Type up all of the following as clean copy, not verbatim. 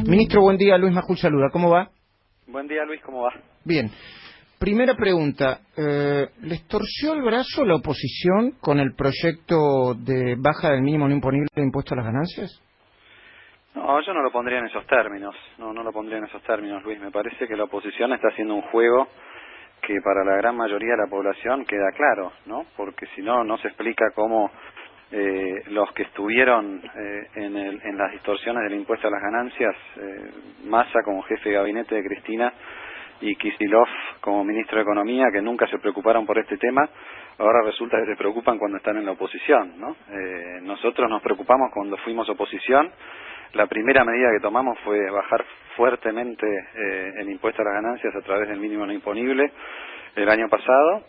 Ministro, buen día. Luis Majul saluda. ¿Cómo va? Buen día, Luis. ¿Cómo va? Bien. Primera pregunta. ¿Les torció el brazo la oposición con el proyecto de baja del mínimo no imponible de impuesto a las ganancias? No, yo no lo pondría en esos términos. No lo pondría en esos términos, Luis. Me parece que la oposición está haciendo un juego que para la gran mayoría de la población queda claro, ¿no? Porque si no, no se explica cómo los que estuvieron en las distorsiones del impuesto a las ganancias, Massa como jefe de gabinete de Cristina y Kicillof como ministro de Economía, que nunca se preocuparon por este tema, ahora resulta que se preocupan cuando están en la oposición, ¿no? Nosotros nos preocupamos cuando fuimos oposición. La primera medida que tomamos fue bajar fuertemente el impuesto a las ganancias a través del mínimo no imponible el año pasado,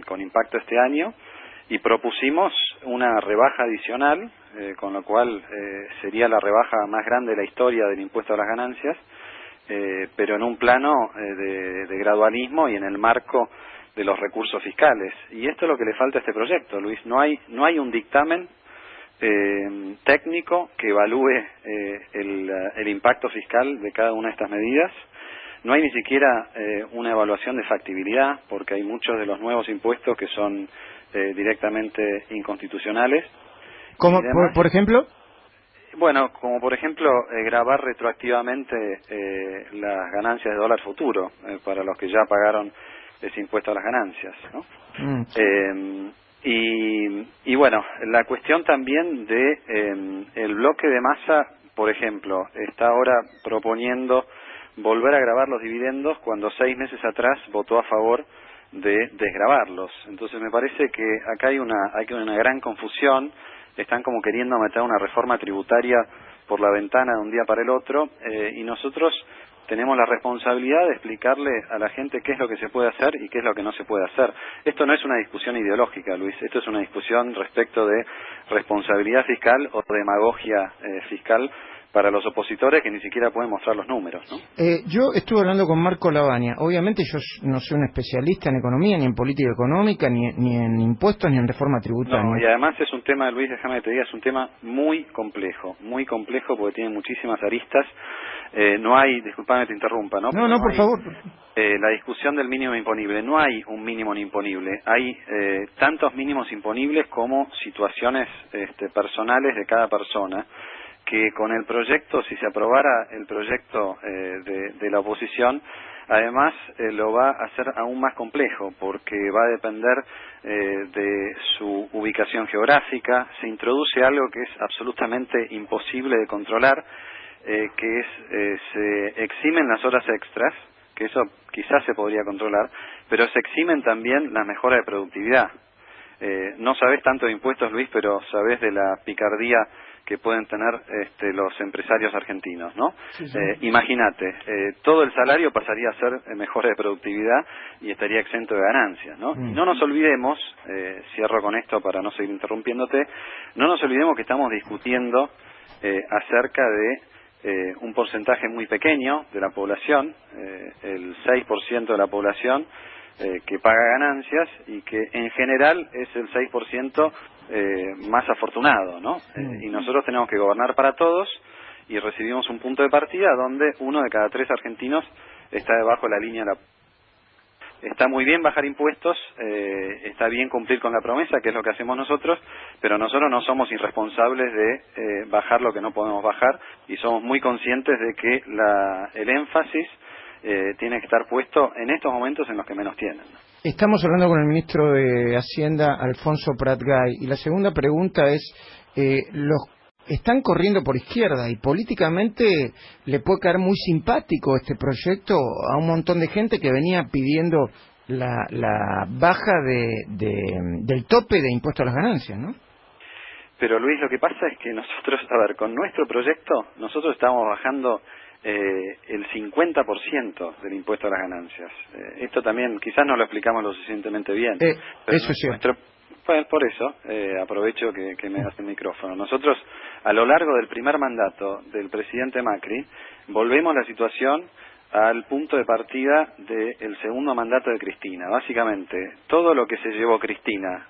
con impacto este año, y propusimos una rebaja adicional, con lo cual sería la rebaja más grande de la historia del impuesto a las ganancias, pero en un plano de gradualismo y en el marco de los recursos fiscales. Y esto es lo que le falta a este proyecto, Luis. No hay un dictamen técnico que evalúe el impacto fiscal de cada una de estas medidas. No hay ni siquiera una evaluación de factibilidad, porque hay muchos de los nuevos impuestos que son directamente inconstitucionales. ¿Cómo, por ejemplo? Bueno, como por ejemplo gravar retroactivamente las ganancias de dólar futuro para los que ya pagaron ese impuesto a las ganancias, ¿no? Y bueno, la cuestión también de el bloque de Massa, por ejemplo, está ahora proponiendo volver a gravar los dividendos cuando 6 meses atrás votó a favor de desgravarlos. Entonces me parece que acá hay una gran confusión. Están como queriendo meter una reforma tributaria por la ventana de un día para el otro, y nosotros tenemos la responsabilidad de explicarle a la gente qué es lo que se puede hacer y qué es lo que no se puede hacer. Esto no es una discusión ideológica, Luis, esto es una discusión respecto de responsabilidad fiscal o demagogia fiscal para los opositores que ni siquiera pueden mostrar los números, ¿no? Yo estuve hablando con Marco Lavagna. Obviamente yo no soy un especialista en economía, ni en política económica, ni en impuestos, ni en reforma tributaria. No, y además es un tema, Luis, déjame que te diga, es un tema muy complejo porque tiene muchísimas aristas. No hay, disculpame que te interrumpa, ¿no? No, por favor. La discusión del mínimo imponible, no hay un mínimo imponible, hay tantos mínimos imponibles como situaciones personales de cada persona, que con el proyecto, si se aprobara el proyecto de la oposición, además lo va a hacer aún más complejo, porque va a depender de su ubicación geográfica. Se introduce algo que es absolutamente imposible de controlar, que es se eximen las horas extras, que eso quizás se podría controlar, pero se eximen también las mejoras de productividad. No sabés tanto de impuestos, Luis, pero sabés de la picardía que pueden tener los empresarios argentinos, ¿no? Sí. Imagínate, todo el salario pasaría a ser mejoras de productividad y estaría exento de ganancias, ¿no? Y no nos olvidemos, cierro con esto para no seguir interrumpiéndote, no nos olvidemos que estamos discutiendo acerca de un porcentaje muy pequeño de la población, el 6% de la población, que paga ganancias y que en general es el 6% más afortunado, ¿no? Y nosotros tenemos que gobernar para todos y recibimos un punto de partida donde 1 de cada 3 argentinos está debajo de la línea de la... Está muy bien bajar impuestos, está bien cumplir con la promesa, que es lo que hacemos nosotros, pero nosotros no somos irresponsables de bajar lo que no podemos bajar, y somos muy conscientes de que el énfasis tiene que estar puesto en estos momentos en los que menos tienen. Estamos hablando con el ministro de Hacienda, Alfonso Prat-Gay, y la segunda pregunta es, están corriendo por izquierda y políticamente le puede caer muy simpático este proyecto a un montón de gente que venía pidiendo la baja del tope de impuesto a las ganancias, ¿no? Pero Luis, lo que pasa es que nosotros, con nuestro proyecto, nosotros estamos bajando el 50% del impuesto a las ganancias. Esto también quizás no lo explicamos lo suficientemente bien. Eso es cierto. Por eso aprovecho que me das el micrófono. Nosotros, a lo largo del primer mandato del presidente Macri, volvemos la situación al punto de partida del segundo mandato de Cristina. Básicamente, todo lo que se llevó Cristina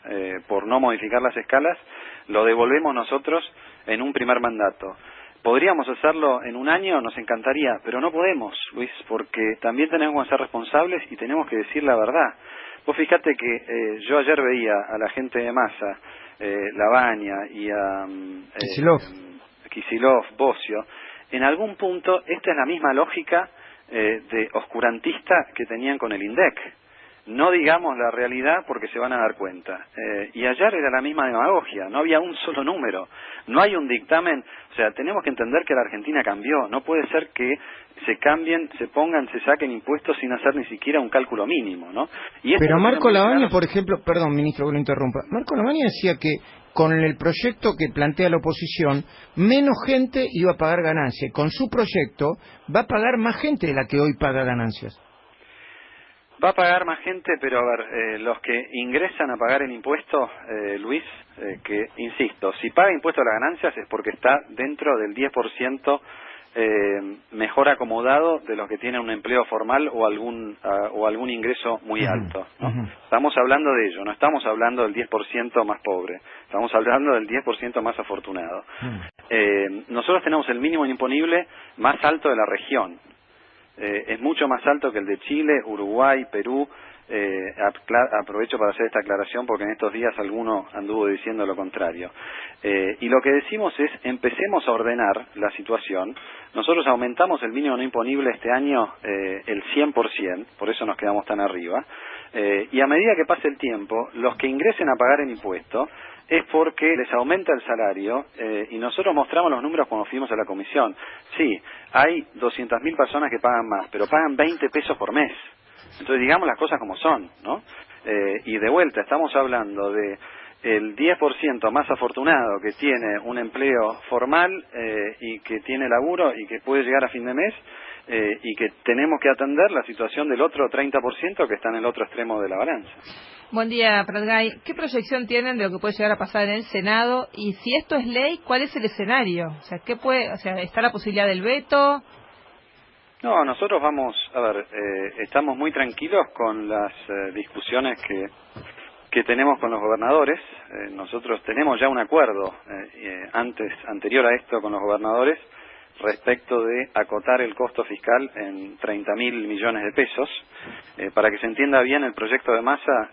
por no modificar las escalas, lo devolvemos nosotros en un primer mandato. Podríamos hacerlo en un año, nos encantaría, pero no podemos, Luis, porque también tenemos que ser responsables y tenemos que decir la verdad. Vos fíjate que yo ayer veía a la gente de Massa, Lavagna y a Kicillof, Bossio. En algún punto esta es la misma lógica de oscurantista que tenían con el INDEC. No digamos la realidad porque se van a dar cuenta. Y ayer era la misma demagogia, no había un solo número, no hay un dictamen. O sea, tenemos que entender que la Argentina cambió, no puede ser que se cambien, se pongan, se saquen impuestos sin hacer ni siquiera un cálculo mínimo, ¿no? Y pero Marco Lavagna, por ejemplo, perdón, ministro, que lo interrumpa, Marco Lavagna decía que con el proyecto que plantea la oposición, menos gente iba a pagar ganancias. Con su proyecto va a pagar más gente de la que hoy paga ganancias. Va a pagar más gente, pero a ver, los que ingresan a pagar el impuesto, Luis, que insisto, si paga impuesto a las ganancias es porque está dentro del 10% mejor acomodado de los que tienen un empleo formal o algún ingreso muy alto, ¿no? Estamos hablando de ello, no estamos hablando del 10% más pobre, estamos hablando del 10% más afortunado. Nosotros tenemos el mínimo imponible más alto de la región. Es mucho más alto que el de Chile, Uruguay, Perú. Aprovecho para hacer esta aclaración porque en estos días alguno anduvo diciendo lo contrario. Y lo que decimos es, empecemos a ordenar la situación. Nosotros aumentamos el mínimo no imponible este año el 100%, por eso nos quedamos tan arriba. Y a medida que pase el tiempo, los que ingresen a pagar el impuesto es porque les aumenta el salario y nosotros mostramos los números cuando fuimos a la comisión. Sí, hay 200.000 personas que pagan más, pero pagan 20 pesos por mes. Entonces digamos las cosas como son, ¿no? Y de vuelta, estamos hablando de el 10% más afortunado que tiene un empleo formal y que tiene laburo y que puede llegar a fin de mes y que tenemos que atender la situación del otro 30% que está en el otro extremo de la balanza. Buen día, Pratgay. ¿Qué proyección tienen de lo que puede llegar a pasar en el Senado? Y si esto es ley, ¿cuál es el escenario? O sea, ¿está la posibilidad del veto? No, nosotros estamos muy tranquilos con las discusiones que tenemos con los gobernadores. Nosotros tenemos ya un acuerdo anterior a esto con los gobernadores respecto de acotar el costo fiscal en 30.000 millones de pesos. Para que se entienda bien, el proyecto de Massa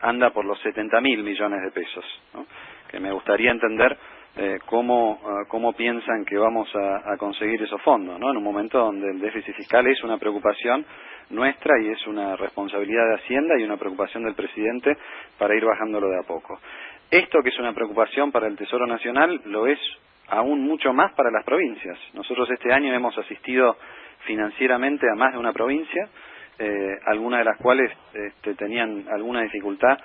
anda por los 70.000 millones de pesos, ¿no? Que me gustaría entender cómo piensan que vamos a conseguir esos fondos, ¿no? En un momento donde el déficit fiscal es una preocupación nuestra y es una responsabilidad de Hacienda y una preocupación del presidente para ir bajándolo de a poco. Esto, que es una preocupación para el Tesoro Nacional, lo es aún mucho más para las provincias. Nosotros este año hemos asistido financieramente a más de una provincia, algunas de las cuales tenían alguna dificultad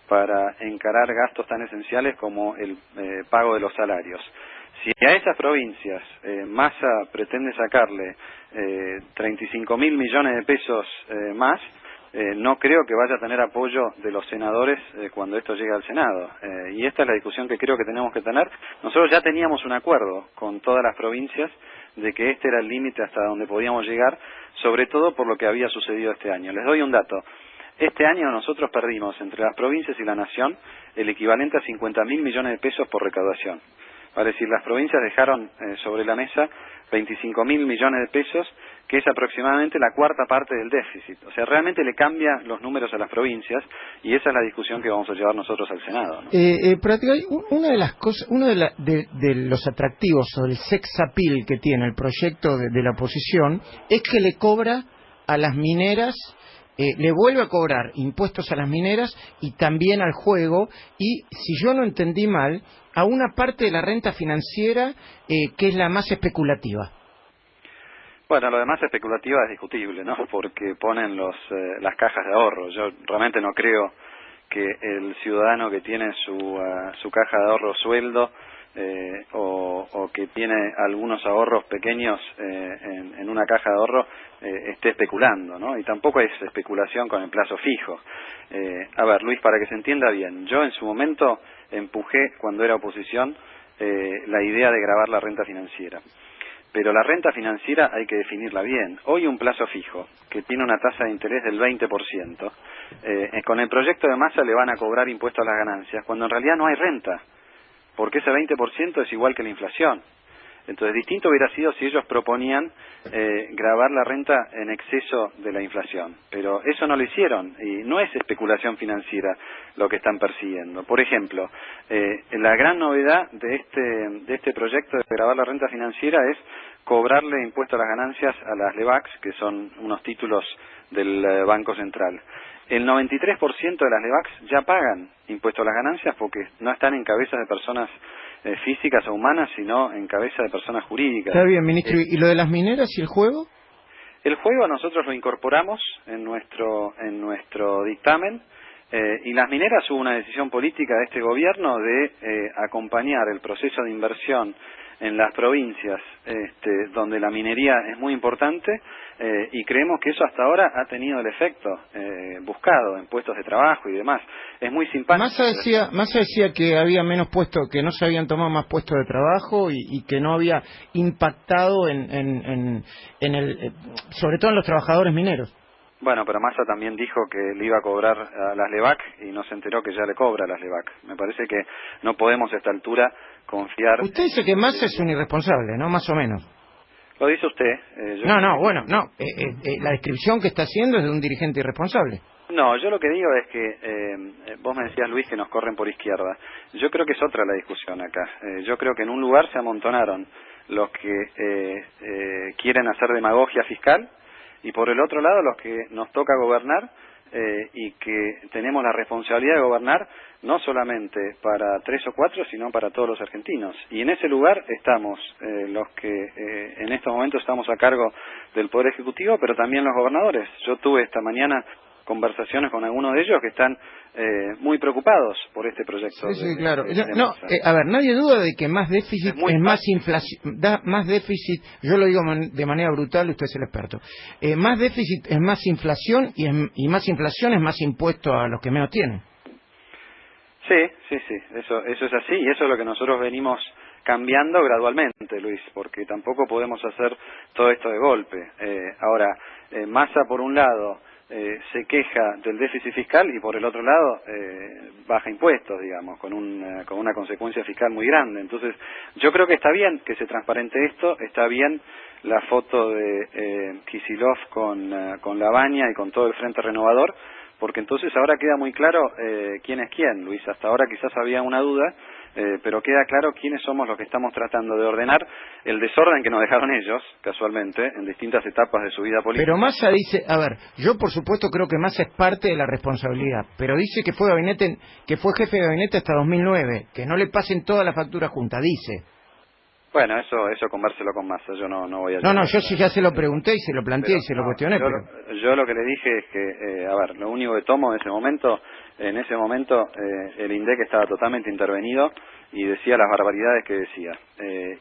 para encarar gastos tan esenciales como el pago de los salarios. Si a esas provincias Massa pretende sacarle 35.000 millones de pesos más, no creo que vaya a tener apoyo de los senadores cuando esto llegue al Senado. Y esta es la discusión que creo que tenemos que tener. Nosotros ya teníamos un acuerdo con todas las provincias de que este era el límite hasta donde podíamos llegar, sobre todo por lo que había sucedido este año. Les doy un dato. Este año nosotros perdimos entre las provincias y la nación el equivalente a 50.000 millones de pesos por recaudación. Es decir, las provincias dejaron sobre la mesa 25.000 millones de pesos, que es aproximadamente la cuarta parte del déficit. O sea, realmente le cambia los números a las provincias y esa es la discusión que vamos a llevar nosotros al Senado, ¿no? Pratgay, una de las cosas, de los atractivos o el sex appeal que tiene el proyecto de la oposición es que le cobra a las mineras, le vuelve a cobrar impuestos a las mineras y también al juego, y si yo no entendí mal, a una parte de la renta financiera que es la más especulativa. Bueno, lo demás especulativa es discutible, ¿no? Porque ponen las cajas de ahorro. Yo realmente no creo que el ciudadano que tiene su caja de ahorro sueldo o que tiene algunos ahorros pequeños en una caja de ahorro esté especulando, ¿no? Y tampoco es especulación con el plazo fijo. A ver, Luis, para que se entienda bien, yo en su momento empujé, cuando era oposición, la idea de gravar la renta financiera. Pero la renta financiera hay que definirla bien. Hoy un plazo fijo, que tiene una tasa de interés del 20%, con el proyecto de Massa le van a cobrar impuestos a las ganancias, cuando en realidad no hay renta, porque ese 20% es igual que la inflación. Entonces, distinto hubiera sido si ellos proponían gravar la renta en exceso de la inflación. Pero eso no lo hicieron, y no es especulación financiera lo que están persiguiendo. Por ejemplo, la gran novedad de este proyecto de gravar la renta financiera es cobrarle impuesto a las ganancias a las LEVACs, que son unos títulos del Banco Central. El 93% de las LEVACs ya pagan impuesto a las ganancias porque no están en cabezas de personas físicas o humanas, sino en cabeza de personas jurídicas. Está bien, ministro. ¿Y lo de las mineras y el juego? El juego nosotros lo incorporamos en nuestro dictamen, y las mineras hubo una decisión política de este gobierno de acompañar el proceso de inversión en las provincias donde la minería es muy importante, y creemos que eso hasta ahora ha tenido el efecto buscado en puestos de trabajo y demás. Es muy simpático. Massa decía que había menos puestos, que no se habían tomado más puestos de trabajo y que no había impactado en sobre todo en los trabajadores mineros. Bueno, pero Massa también dijo que le iba a cobrar a las LEVAC y no se enteró que ya le cobra a las LEVAC. Me parece que no podemos a esta altura confiar. Usted dice que Massa es un irresponsable, ¿no? Más o menos. Lo dice usted. La descripción que está haciendo es de un dirigente irresponsable. No, yo lo que digo es que vos me decías, Luis, que nos corren por izquierda. Yo creo que es otra la discusión acá. Yo creo que en un lugar se amontonaron los que quieren hacer demagogia fiscal, y por el otro lado los que nos toca gobernar, y que tenemos la responsabilidad de gobernar no solamente para 3 o 4, sino para todos los argentinos. Y en ese lugar estamos los que en estos momentos estamos a cargo del Poder Ejecutivo, pero también los gobernadores. Yo tuve esta mañana conversaciones con algunos de ellos que están muy preocupados por este proyecto. Sí, claro. A ver, nadie duda de que más déficit es más inflación, da más déficit. Yo lo digo de manera brutal, usted es el experto. Más déficit es más inflación y más inflación es más impuesto a los que menos tienen. Sí, eso es así, y eso es lo que nosotros venimos cambiando gradualmente, Luis, porque tampoco podemos hacer todo esto de golpe. Ahora, Massa por un lado se queja del déficit fiscal y por el otro lado baja impuestos, digamos, con una consecuencia fiscal muy grande. Entonces, yo creo que está bien que se transparente esto, está bien la foto de Kicillof con Labaña y con todo el Frente Renovador, porque entonces ahora queda muy claro quién es quién, Luis. Hasta ahora quizás había una duda, pero queda claro quiénes somos los que estamos tratando de ordenar el desorden que nos dejaron ellos, casualmente, en distintas etapas de su vida política. Pero Massa dice, a ver, yo por supuesto creo que Massa es parte de la responsabilidad, pero dice que fue jefe de gabinete hasta 2009, que no le pasen toda la factura junta, dice. Bueno, eso convérselo con Massa, yo no voy a... No, yo sí ya se lo pregunté y se lo planteé y se lo cuestioné. Yo lo que le dije es que, lo único que tomo en ese momento el INDEC estaba totalmente intervenido y decía las barbaridades que decía,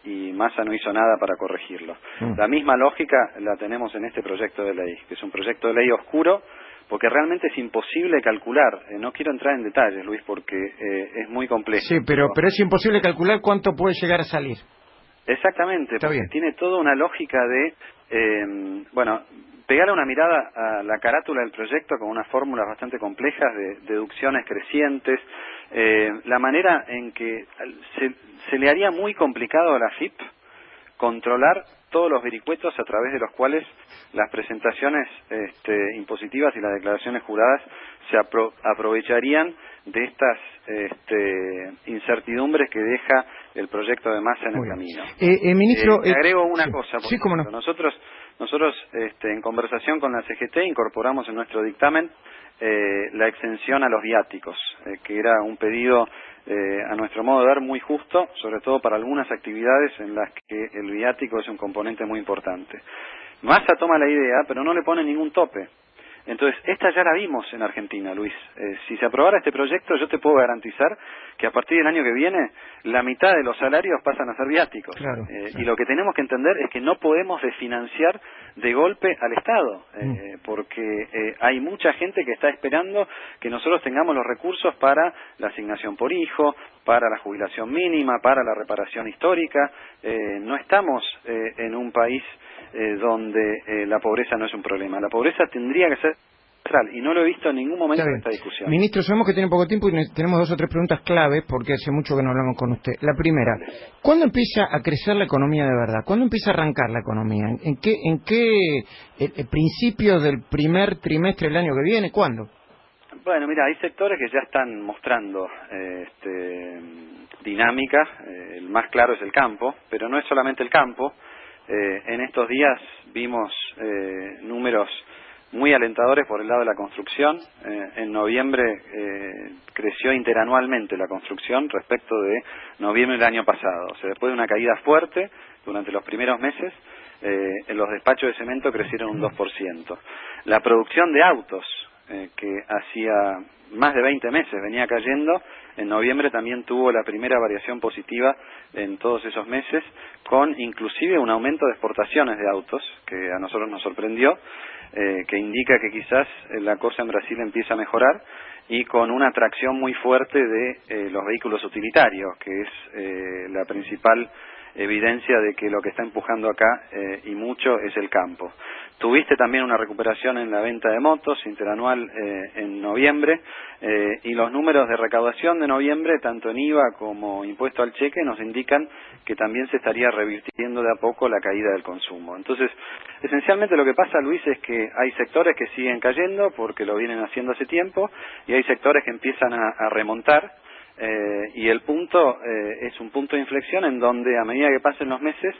y Massa no hizo nada para corregirlo. La misma lógica la tenemos en este proyecto de ley, que es un proyecto de ley oscuro, porque realmente es imposible calcular. No quiero entrar en detalles, Luis, porque es muy complejo. Sí, pero es imposible calcular cuánto puede llegar a salir. Exactamente, porque tiene toda una lógica de, pegar una mirada a la carátula del proyecto con unas fórmulas bastante complejas de deducciones crecientes, la manera en que se le haría muy complicado a la AFIP controlar todos los vericuetos a través de los cuales las presentaciones impositivas y las declaraciones juradas se aprovecharían de estas incertidumbres que deja el proyecto de Massa en el camino. Ministro, agrego una cosa, sí, cómo no. Nosotros en conversación con la CGT incorporamos en nuestro dictamen la exención a los viáticos, que era un pedido a nuestro modo de ver muy justo, sobre todo para algunas actividades en las que el viático es un componente muy importante. Massa toma la idea, pero no le pone ningún tope. Entonces, esta ya la vimos en Argentina, Luis. Si se aprobara este proyecto, yo te puedo garantizar que a partir del año que viene, la mitad de los salarios pasan a ser viáticos. Claro. Y lo que tenemos que entender es que no podemos desfinanciar de golpe al Estado, porque hay mucha gente que está esperando que nosotros tengamos los recursos para la asignación por hijo, para la jubilación mínima, para la reparación histórica. No estamos en un país donde la pobreza no es un problema. La pobreza tendría que ser Central, y no lo he visto en ningún momento de esta discusión. Ministro, sabemos que tiene poco tiempo y tenemos 2 o 3 preguntas claves porque hace mucho que no hablamos con usted. La primera, ¿cuándo empieza a crecer la economía de verdad? ¿Cuándo empieza a arrancar la economía? ¿En qué principio del primer trimestre del año que viene? ¿Cuándo? Bueno, mira, hay sectores que ya están mostrando dinámica. El más claro es el campo, pero no es solamente el campo. En estos días vimos números muy alentadores por el lado de la construcción. En noviembre creció interanualmente la construcción respecto de noviembre del año pasado. O sea, después de una caída fuerte durante los primeros meses, en los despachos de cemento crecieron un 2%. La producción de autos, que hacía más de 20 meses venía cayendo, en noviembre también tuvo la primera variación positiva en todos esos meses, con inclusive un aumento de exportaciones de autos, que a nosotros nos sorprendió, que indica que quizás la cosa en Brasil empieza a mejorar, y con una atracción muy fuerte de los vehículos utilitarios, que es la principal evidencia de que lo que está empujando acá y mucho es el campo. Tuviste también una recuperación en la venta de motos interanual en noviembre, y los números de recaudación de noviembre, tanto en IVA como impuesto al cheque, nos indican que también se estaría revirtiendo de a poco la caída del consumo. Entonces, esencialmente lo que pasa, Luis, es que hay sectores que siguen cayendo porque lo vienen haciendo hace tiempo, y hay sectores que empiezan a remontar. Y el punto es un punto de inflexión en donde, a medida que pasen los meses,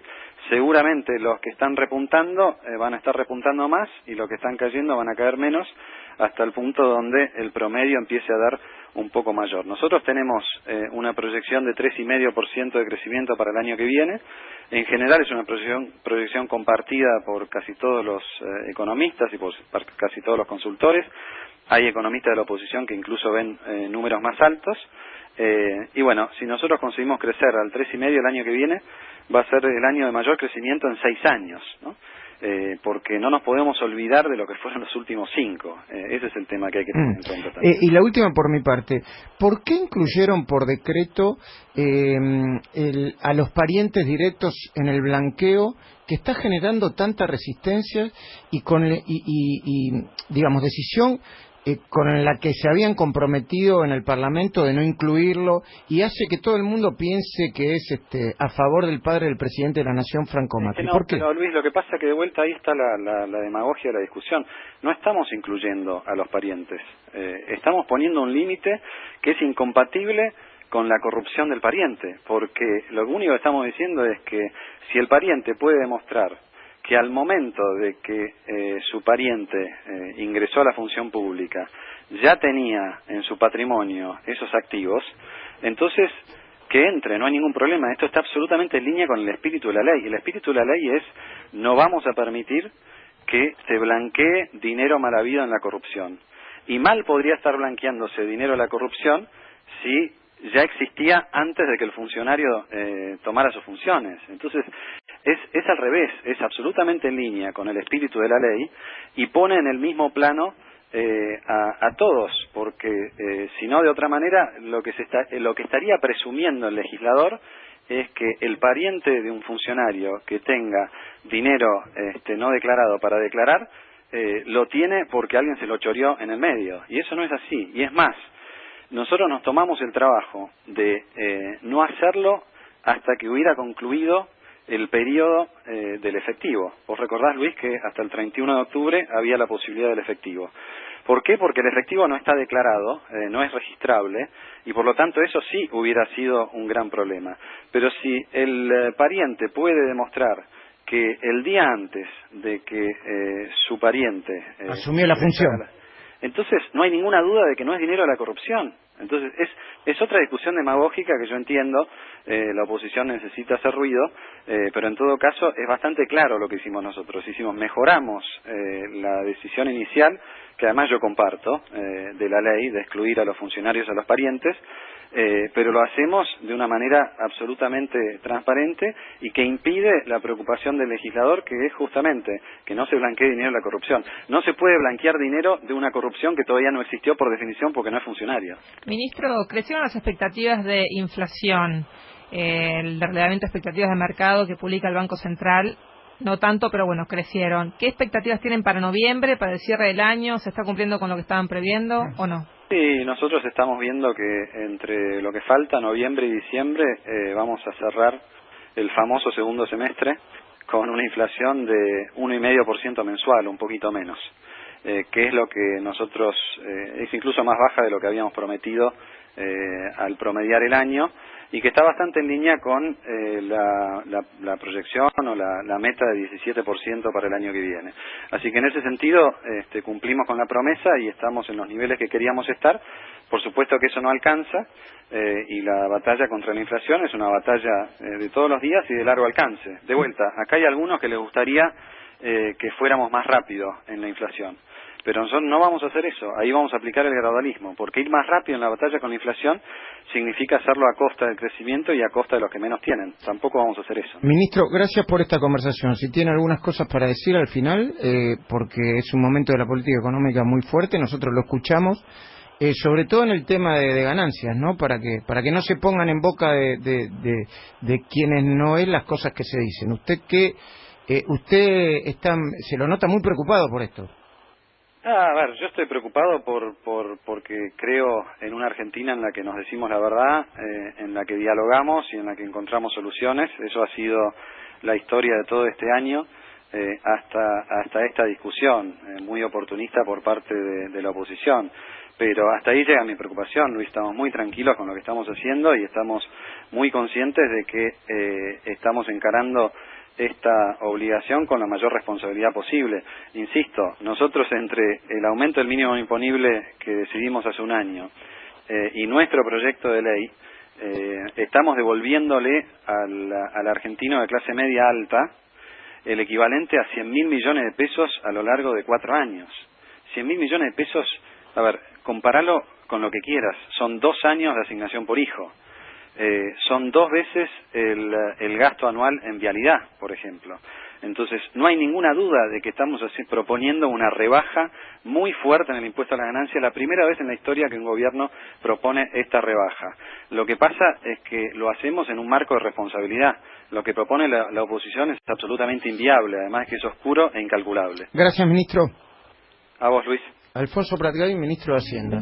seguramente los que están repuntando van a estar repuntando más, y los que están cayendo van a caer menos, hasta el punto donde el promedio empiece a dar un poco mayor. Nosotros tenemos una proyección de 3,5% de crecimiento para el año que viene. En general es una proyección compartida por casi todos los economistas y por casi todos los consultores. Hay economistas de la oposición que incluso ven números más altos. Y bueno, si nosotros conseguimos crecer al 3,5% el año que viene, va a ser el año de mayor crecimiento en 6 años, ¿no? Porque no nos podemos olvidar de lo que fueron los últimos 5. Ese es el tema que hay que tener en cuenta también. Y la última por mi parte, ¿por qué incluyeron por decreto a los parientes directos en el blanqueo, que está generando tanta resistencia y digamos, decisión con la que se habían comprometido en el Parlamento de no incluirlo, y hace que todo el mundo piense que es a favor del padre del presidente de la Nación, Franco Macri? No, ¿Por qué? pero Luis, lo que pasa es que de vuelta ahí está la demagogia de la discusión. No estamos incluyendo a los parientes. Estamos poniendo un límite que es incompatible con la corrupción del pariente, porque lo único que estamos diciendo es que si el pariente puede demostrar que al momento de que su pariente ingresó a la función pública ya tenía en su patrimonio esos activos, entonces que entre, no hay ningún problema. Esto está absolutamente en línea con el espíritu de la ley. El espíritu de la ley es: no vamos a permitir que se blanquee dinero mal habido en la corrupción. Y mal podría estar blanqueándose dinero en la corrupción si ya existía antes de que el funcionario tomara sus funciones. Entonces, es al revés, es absolutamente en línea con el espíritu de la ley, y pone en el mismo plano a todos, porque si no, de otra manera, lo que estaría presumiendo el legislador es que el pariente de un funcionario que tenga dinero no declarado para declarar, lo tiene porque alguien se lo choreó en el medio, y eso no es así. Y es más, nosotros nos tomamos el trabajo de no hacerlo hasta que hubiera concluido el periodo del efectivo. Vos recordás, Luis, que hasta el 31 de octubre había la posibilidad del efectivo. ¿Por qué? Porque el efectivo no está declarado, no es registrable, y por lo tanto eso sí hubiera sido un gran problema. Pero si el pariente puede demostrar que el día antes de que su pariente asumió la función, entonces no hay ninguna duda de que no es dinero de la corrupción. Entonces es otra discusión demagógica que yo entiendo. La oposición necesita hacer ruido, pero en todo caso es bastante claro lo que hicimos nosotros. Mejoramos la decisión inicial, que además yo comparto, de la ley de excluir a los funcionarios, a los parientes, pero lo hacemos de una manera absolutamente transparente y que impide la preocupación del legislador, que es justamente que no se blanquee dinero de la corrupción. No se puede blanquear dinero de una corrupción que todavía no existió por definición, porque no es funcionario. Ministro, crecieron las expectativas de inflación. El relevamiento de expectativas de mercado que publica el Banco Central no tanto, pero bueno, crecieron. ¿Qué expectativas tienen para noviembre, para el cierre del año? ¿Se está cumpliendo con lo que estaban previendo o no? Sí, nosotros estamos viendo que entre lo que falta, noviembre y diciembre, vamos a cerrar el famoso segundo semestre con una inflación de 1,5% mensual, un poquito menos, que es lo que nosotros, es incluso más baja de lo que habíamos prometido al promediar el año, y que está bastante en línea con la proyección o la meta de 17% para el año que viene. Así que en ese sentido cumplimos con la promesa y estamos en los niveles que queríamos estar. Por supuesto que eso no alcanza, y la batalla contra la inflación es una batalla de todos los días y de largo alcance. De vuelta, acá hay algunos que les gustaría que fuéramos más rápido en la inflación. Pero nosotros no vamos a hacer eso, ahí vamos a aplicar el gradualismo, porque ir más rápido en la batalla con la inflación significa hacerlo a costa del crecimiento y a costa de los que menos tienen. Tampoco vamos a hacer eso. Ministro, gracias por esta conversación. Si tiene algunas cosas para decir al final, porque es un momento de la política económica muy fuerte, nosotros lo escuchamos, sobre todo en el tema de ganancias, ¿no? Para que no se pongan en boca de quienes no es las cosas que se dicen. Usted se lo nota muy preocupado por esto. A ver, yo estoy preocupado porque creo en una Argentina en la que nos decimos la verdad, en la que dialogamos y en la que encontramos soluciones. Eso ha sido la historia de todo este año, hasta esta discusión muy oportunista por parte de la oposición. Pero hasta ahí llega mi preocupación, Luis. Estamos muy tranquilos con lo que estamos haciendo y estamos muy conscientes de que estamos encarando esta obligación con la mayor responsabilidad posible. Insisto, nosotros entre el aumento del mínimo imponible que decidimos hace un año y nuestro proyecto de ley, estamos devolviéndole al argentino de clase media alta el equivalente a 100.000 millones de pesos a lo largo de 4 años. 100.000 millones de pesos, a ver, compáralo con lo que quieras, son 2 años de asignación por hijo. Son 2 veces el gasto anual en vialidad, por ejemplo. Entonces, no hay ninguna duda de que estamos proponiendo una rebaja muy fuerte en el impuesto a la ganancia, la primera vez en la historia que un gobierno propone esta rebaja. Lo que pasa es que lo hacemos en un marco de responsabilidad. Lo que propone la oposición es absolutamente inviable, además que es oscuro e incalculable. Gracias, ministro. A vos, Luis. Alfonso Prat Gay, ministro de Hacienda.